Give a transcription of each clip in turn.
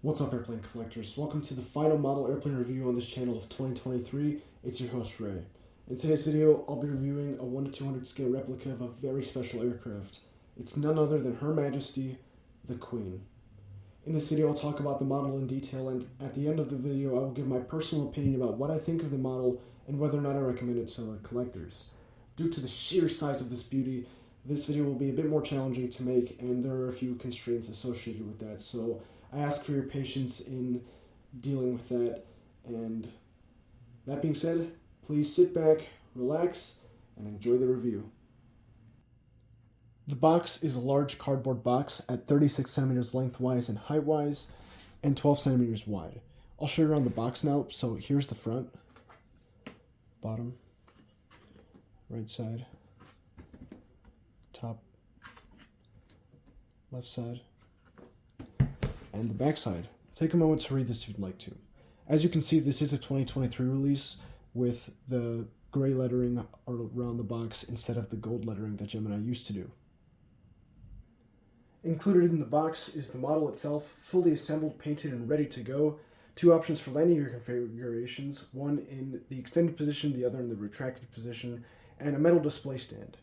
What's up, airplane collectors? Welcome to the final model airplane review on this channel of 2023. It's your host, Ray. In today's video, I'll be reviewing a 1:200 scale replica of a very special aircraft. It's none other than Her Majesty, the Queen. In this video, I'll talk about the model in detail, and at the end of the video, I will give my personal opinion about what I think of the model and whether or not I recommend it to other collectors. Due to the sheer size of this beauty, this video will be a bit more challenging to make, and there are a few constraints associated with that, so I ask for your patience in dealing with that. And that being said, please sit back, relax, and enjoy the review. The box is a large cardboard box at 36 centimeters lengthwise and height-wise, and 12 centimeters wide. I'll show you around the box now. So here's the front, bottom, right side, top, left side, and the back side. Take a moment to read this if you'd like to. As you can see, this is a 2023 release with the gray lettering around the box instead of the gold lettering that Gemini used to do. Included in the box is the model itself, fully assembled, painted, and ready to go. Two options for landing gear configurations, one in the extended position, the other in the retracted position, and a metal display stand.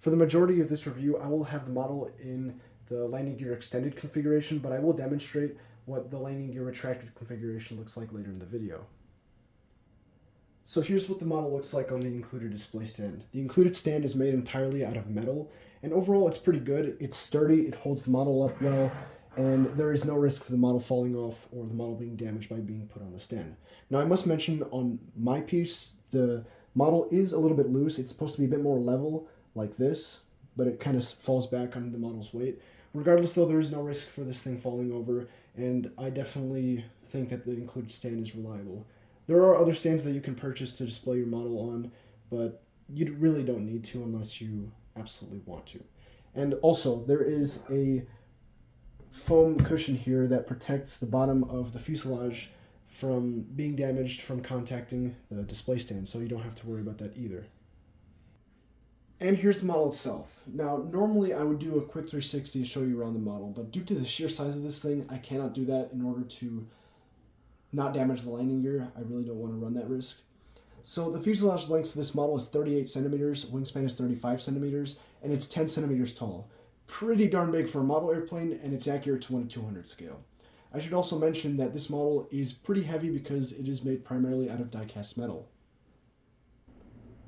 For the majority of this review, I will have the model in the landing gear extended configuration, but I will demonstrate what the landing gear retracted configuration looks like later in the video. So here's what the model looks like on the included display stand. The included stand is made entirely out of metal, and overall it's pretty good. It's sturdy, it holds the model up well, and there is no risk for the model falling off or the model being damaged by being put on the stand. Now I must mention on my piece, the model is a little bit loose. It's supposed to be a bit more level like this, but it kind of falls back under the model's weight. Regardless though, there is no risk for this thing falling over, and I definitely think that the included stand is reliable. There are other stands that you can purchase to display your model on, but you really don't need to unless you absolutely want to. And also, there is a foam cushion here that protects the bottom of the fuselage from being damaged from contacting the display stand, so you don't have to worry about that either. And here's the model itself. Now, normally I would do a quick 360 to show you around the model, but due to the sheer size of this thing, I cannot do that in order to not damage the landing gear. I really don't want to run that risk. So the fuselage length for this model is 38 centimeters, wingspan is 35 centimeters, and it's 10 centimeters tall. Pretty darn big for a model airplane, and it's accurate to 1:200 scale. I should also mention that this model is pretty heavy because it is made primarily out of die-cast metal.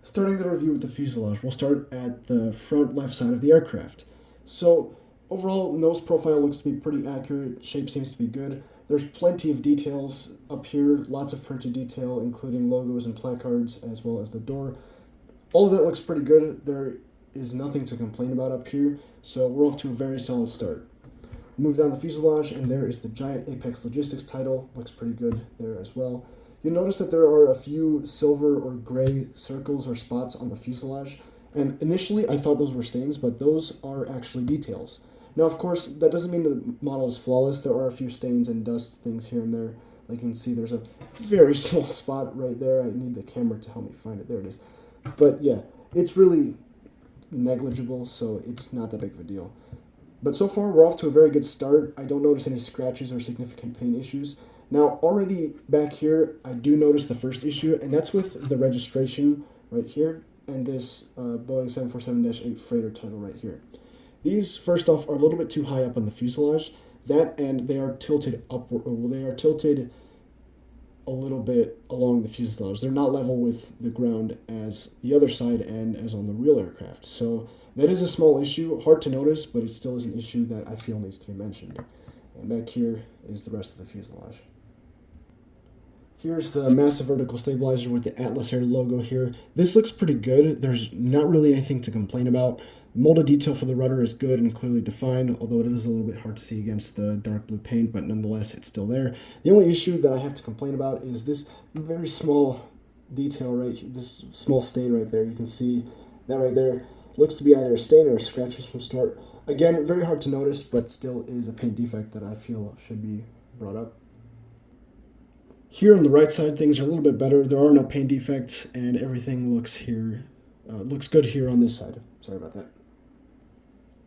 Starting the review with the fuselage, we'll start at the front left side of the aircraft. So overall, nose profile looks to be pretty accurate, shape seems to be good. There's plenty of details up here, lots of printed detail, including logos and placards, as well as the door. All of that looks pretty good. There is nothing to complain about up here, so we're off to a very solid start. Move down the fuselage, and there is the giant Apex Logistics title. Looks pretty good there as well. You'll notice that there are a few silver or gray circles or spots on the fuselage, and initially I thought those were stains, but those are actually details. Now, of course, that doesn't mean the model is flawless. There are a few stains and dust things here and there. Like you can see, there's a very small spot right there. I need the camera to help me find it. There it is. But yeah, it's really negligible, so it's not that big of a deal. But so far, we're off to a very good start. I don't notice any scratches or significant paint issues. Now, already back here, I do notice the first issue, and that's with the registration right here and this Boeing 747-8 freighter title right here. These, first off, are a little bit too high up on the fuselage. That, and they are tilted upward, or they are tilted a little bit along the fuselage. They're not level with the ground as the other side and as on the real aircraft. So that is a small issue, hard to notice, but it still is an issue that I feel needs to be mentioned. And back here is the rest of the fuselage. Here's the massive vertical stabilizer with the Atlas Air logo here. This looks pretty good. There's not really anything to complain about. Molded detail for the rudder is good and clearly defined, although it is a little bit hard to see against the dark blue paint, but nonetheless, it's still there. The only issue that I have to complain about is this very small detail right here, this small stain right there. You can see that right there. Looks to be either a stain or a scratch of some sort. Again, very hard to notice, but still is a paint defect that I feel should be brought up. Here on the right side, things are a little bit better. There are no paint defects, and everything looks good here on this side. Sorry about that.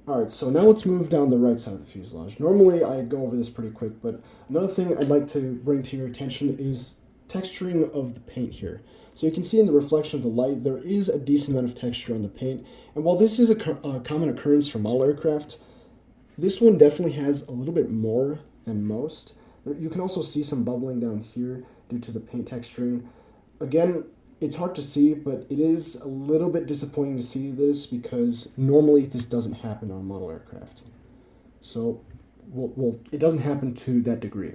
Alright, so now let's move down the right side of the fuselage. Normally I go over this pretty quick, but another thing I'd like to bring to your attention is texturing of the paint here. So you can see in the reflection of the light, there is a decent amount of texture on the paint, and while this is a common occurrence for model aircraft, this one definitely has a little bit more than most. You can also see some bubbling down here due to the paint texturing. Again, it's hard to see, but it is a little bit disappointing to see this because normally this doesn't happen on model aircraft. So, well, it doesn't happen to that degree.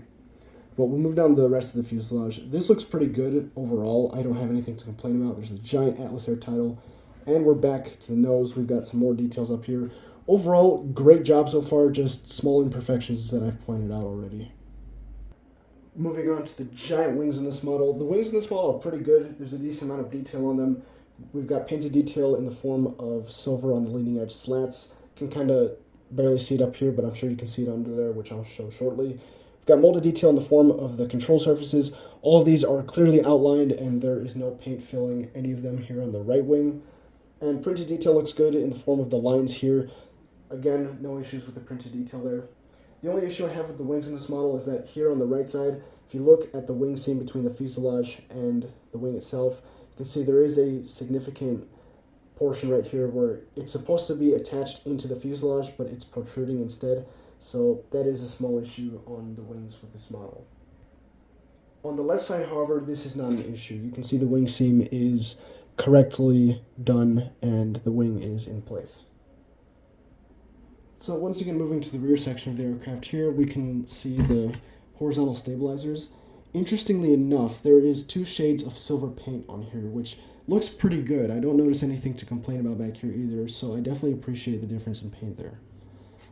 But we'll move down the rest of the fuselage. This looks pretty good overall. I don't have anything to complain about. There's a giant Atlas air title. And we're back to the nose. We've got some more details up here. Overall, great job so far, just small imperfections that I've pointed out already. Moving on to the giant wings in this model. The wings in this model are pretty good. There's a decent amount of detail on them. We've got painted detail in the form of silver on the leading edge slats. You can kind of barely see it up here, but I'm sure you can see it under there, which I'll show shortly. We've got molded detail in the form of the control surfaces. All of these are clearly outlined, and there is no paint filling any of them here on the right wing. And printed detail looks good in the form of the lines here. Again, no issues with the printed detail there. The only issue I have with the wings in this model is that here on the right side, if you look at the wing seam between the fuselage and the wing itself, you can see there is a significant portion right here where it's supposed to be attached into the fuselage, but it's protruding instead. So that is a small issue on the wings with this model. On the left side, however, this is not an issue. You can see the wing seam is correctly done and the wing is in place. So once again, moving to the rear section of the aircraft here, we can see the horizontal stabilizers. Interestingly enough, there is 2 shades of silver paint on here, which looks pretty good. I don't notice anything to complain about back here either, so I definitely appreciate the difference in paint there.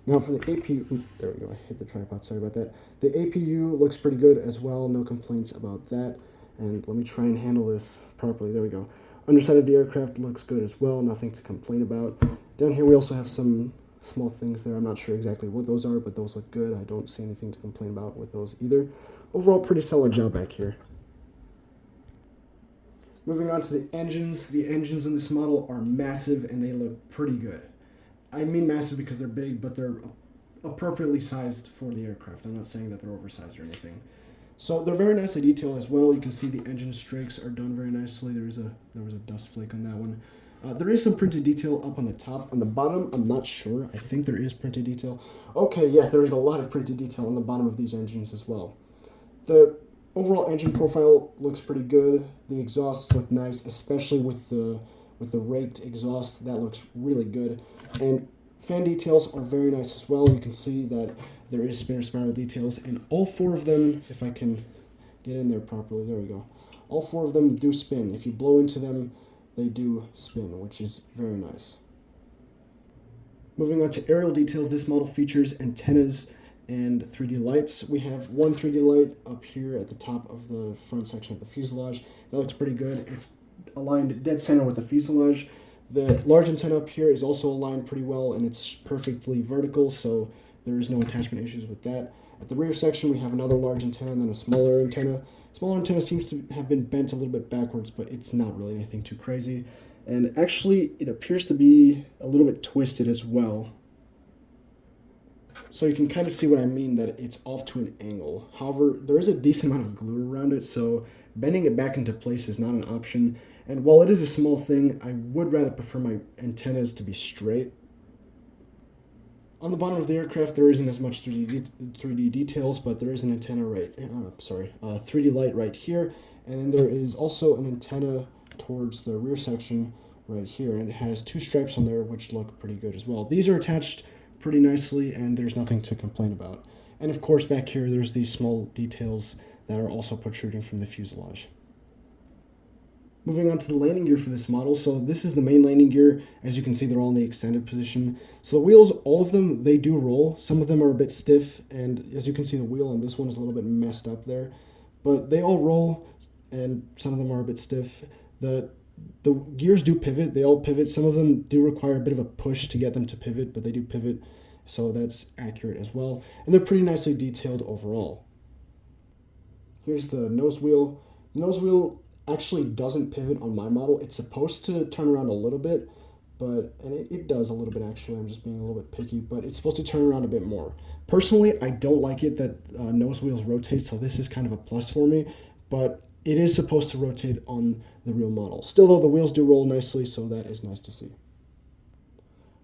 Now for the APU, there we go, I hit the tripod, sorry about that. The APU looks pretty good as well, no complaints about that. And let me try and handle this properly, there we go. Underside of the aircraft looks good as well, nothing to complain about. Down here we also have some small things there. I'm not sure exactly what those are, but those look good. I don't see anything to complain about with those either. Overall, pretty solid job back here. Moving on to the engines. The engines in this model are massive and they look pretty good. I mean massive because they're big, but they're appropriately sized for the aircraft. I'm not saying that they're oversized or anything. So they're very nicely detailed as well. You can see the engine strakes are done very nicely. There was a dust flake on that one. There is some printed detail up on the top. On the bottom, I'm not sure. I think there is printed detail. Okay, yeah, there is a lot of printed detail on the bottom of these engines as well. The overall engine profile looks pretty good. The exhausts look nice, especially with the raked exhaust. That looks really good. And fan details are very nice as well. You can see that there is spinner spiral details, and all 4 of them, if I can get in there properly, there we go. All 4 of them do spin. If you blow into them, they do spin, which is very nice. Moving on to aerial details, this model features antennas and 3D lights. We have one 3D light up here at the top of the front section of the fuselage. That looks pretty good. It's aligned dead center with the fuselage. The large antenna up here is also aligned pretty well, and it's perfectly vertical, so there is no attachment issues with that. At the rear section, we have another large antenna and then a smaller antenna. Smaller antenna seems to have been bent a little bit backwards, but it's not really anything too crazy. And actually, it appears to be a little bit twisted as well. So you can kind of see what I mean, that it's off to an angle. However, there is a decent amount of glue around it, so bending it back into place is not an option. And while it is a small thing, I would rather prefer my antennas to be straight. On the bottom of the aircraft, there isn't as much 3D details, but there is an antenna 3D light right here, and then there is also an antenna towards the rear section right here, and it has 2 stripes on there, which look pretty good as well. These are attached pretty nicely, and there's nothing to complain about. And of course, back here, there's these small details that are also protruding from the fuselage. Moving on to the landing gear for this model. So this is the main landing gear. As you can see, they're all in the extended position. So the wheels, all of them, they do roll. Some of them are a bit stiff, and as you can see, the wheel on this one is a little bit messed up there. But they all roll, and some of them are a bit stiff. The gears do pivot. They all pivot. Some of them do require a bit of a push to get them to pivot, but they do pivot, so that's accurate as well. And they're pretty nicely detailed overall. Here's the nose wheel. The nose wheel actually doesn't pivot on my model. It's supposed to turn around a little bit, and it does a little bit actually. I'm just being a little bit picky, but it's supposed to turn around a bit more. Personally, I don't like it that nose wheels rotate, so this is kind of a plus for me, but it is supposed to rotate on the real model. Still though, the wheels do roll nicely, so that is nice to see.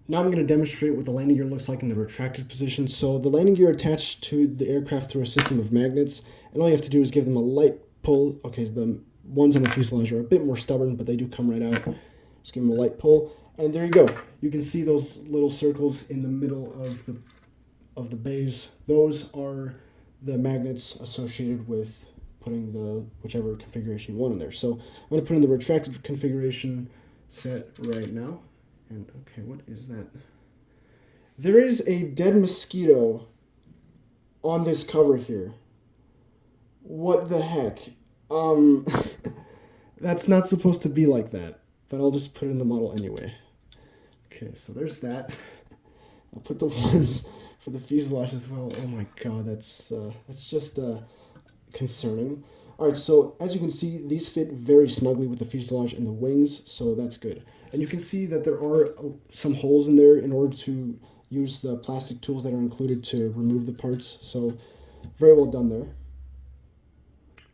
Now I'm going to demonstrate what the landing gear looks like in the retracted position. So the landing gear attached to the aircraft through a system of magnets, and all you have to do is give them a light pull. Okay, so the ones on the fuselage are a bit more stubborn, but they do come right out. Just give them a light pull, and there you go. You can see those little circles in the middle of the bays. Those are the magnets associated with putting the whichever configuration you want in there. So I'm going to put in the retracted configuration set right now. And okay, what is that? There is a dead mosquito on this cover here. What the heck? That's not supposed to be like that, but I'll just put it in the model anyway. Okay, so there's that. I'll put the ones for the fuselage as well. Oh my god, that's just concerning. Alright, so as you can see, these fit very snugly with the fuselage and the wings, so that's good. And you can see that there are some holes in there in order to use the plastic tools that are included to remove the parts, so very well done there.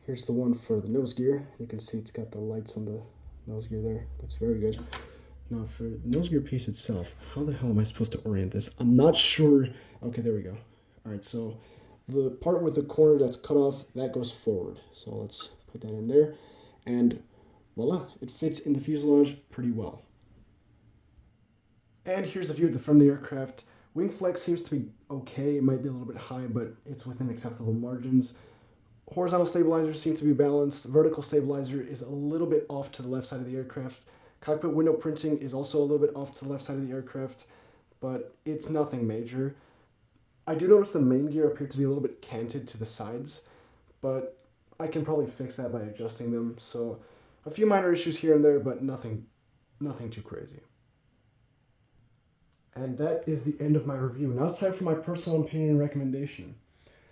Here's the one for the nose gear. You can see it's got the lights on the nose gear there. Looks very good. Now for the nose gear piece itself, how the hell am I supposed to orient this? I'm not sure. Okay, there we go. Alright, so the part with the corner that's cut off, that goes forward. So let's put that in there. And voila, it fits in the fuselage pretty well. And here's a view of the front of the aircraft. Wing flex seems to be okay. It might be a little bit high, but it's within acceptable margins. Horizontal stabilizer seems to be balanced. Vertical stabilizer is a little bit off to the left side of the aircraft. Cockpit window printing is also a little bit off to the left side of the aircraft, but it's nothing major. I do notice the main gear appear to be a little bit canted to the sides, but I can probably fix that by adjusting them. So a few minor issues here and there, but nothing too crazy. And that is the end of my review. Now it's time for my personal opinion and recommendation.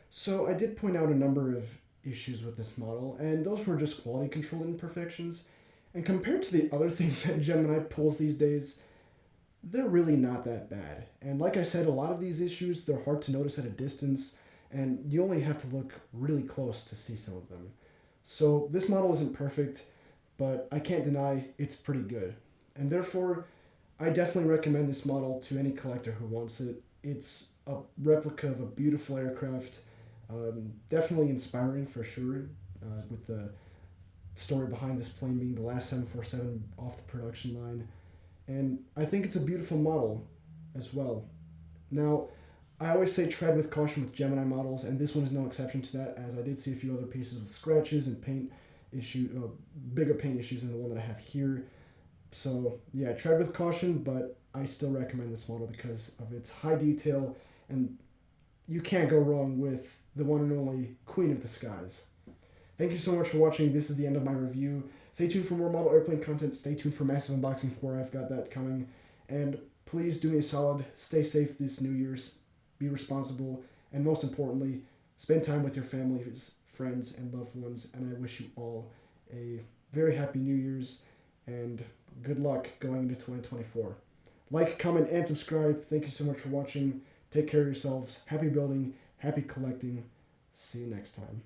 So I did point out a number of issues with this model, and those were just quality control imperfections. And compared to the other things that Gemini pulls these days, they're really not that bad. And like I said, a lot of these issues, they're hard to notice at a distance, and you only have to look really close to see some of them. So this model isn't perfect, but I can't deny it's pretty good. And therefore, I definitely recommend this model to any collector who wants it. It's a replica of a beautiful aircraft, definitely inspiring for sure, with the story behind this plane being the last 747 off the production line. And I think it's a beautiful model as well. Now, I always say tread with caution with Gemini models, and this one is no exception to that, as I did see a few other pieces with scratches and bigger paint issues than the one that I have here. So yeah, tread with caution, but I still recommend this model because of its high detail, and you can't go wrong with the one and only Queen of the Skies. Thank you so much for watching. This is the end of my review. Stay tuned for more model airplane content. Stay tuned for Massive Unboxing 4. I've got that coming. And please do me a solid. Stay safe this New Year's. Be responsible. And most importantly, spend time with your families, friends, and loved ones. And I wish you all a very happy New Year's and good luck going into 2024. Like, comment, and subscribe. Thank you so much for watching. Take care of yourselves. Happy building. Happy collecting. See you next time.